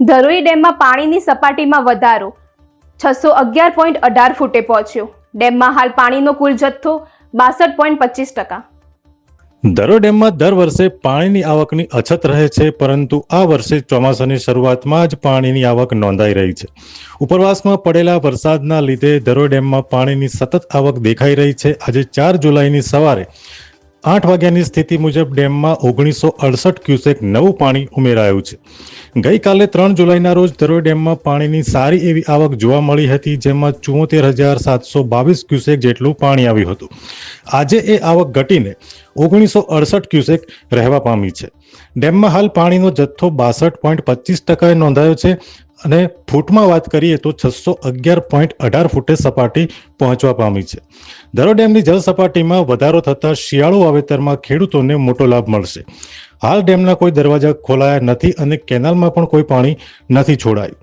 ધરોઈ ડેમમાં પાણીની સપાટીમાં વધારો 611.18 ફૂટે પહોંચ્યો। ડેમમાં હાલ પાણીનો કુલ જથ્થો 62.25%। ધરોઈ ડેમમાં દર વર્ષે પાણીની આવકની અછત રહે છે, પરંતુ આ વર્ષે ચોમાસાની શરૂઆતમાં જ પાણીની આવક નોંધાઈ રહી છે। ઉપરવાસમાં પડેલા વરસાદના લીધે ધરોઈ ડેમમાં પાણીની સતત આવક દેખાઈ રહી છે। આજે 4 જુલાઈની સવારે 8 વાગ્યાની સ્થિતિ મુજબ ડેમમાં 1968 ક્યુસેક નવું પાણી ઉમેરાયું છે। ગઈકાલે 3 જુલાઈના રોજ ધરોઈ ડેમમાં પાણીની સારી એવી આવક જોવા મળી હતી, જેમાં 74,722 ક્યુસેક જેટલું પાણી આવ્યું હતું। આજે એ આવક ઘટીને 1968 ક્યુસેક રહેવા પામી છે। ડેમમાં હાલ પાણીનો જથ્થો 62.25% નોંધાયો છે અને ફૂટમાં વાત કરીએ તો 611.18 ફૂટે સપાટી પહોંચવા પામી છે। ધરોઈ ડેમની જળ સપાટીમાં વધારો થતાં શિયાળુ વાવેતરમાં ખેડૂતોને મોટો લાભ મળશે। હાલ ડેમના કોઈ દરવાજા ખોલાયા નથી અને કેનાલમાં પણ કોઈ પાણી નથી છોડાયું।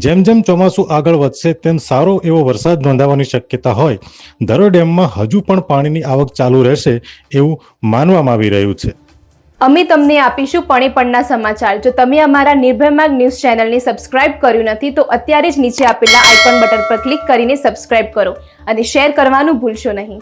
જેમ જેમ ચોમાસું આગળ વધશે તેમ સારો એવો વરસાદ નોંધાવાની શક્યતા હોય ધરોઈ ડેમમાં હજુ પણ પાણીની આવક ચાલુ રહેશે એવું માનવામાં આવી રહ્યું છે। અમે તમને આપીશું પળે પળના સમાચાર। જો તમે અમારા નિર્ભય માર્ગ ન્યૂઝ ચેનલને સબસ્ક્રાઇબ કર્યું નથી તો અત્યારે જ નીચે આપેલા આઇકોન બટન પર ક્લિક કરીને સબસ્ક્રાઇબ કરો અને શેર કરવાનું ભૂલશો નહીં।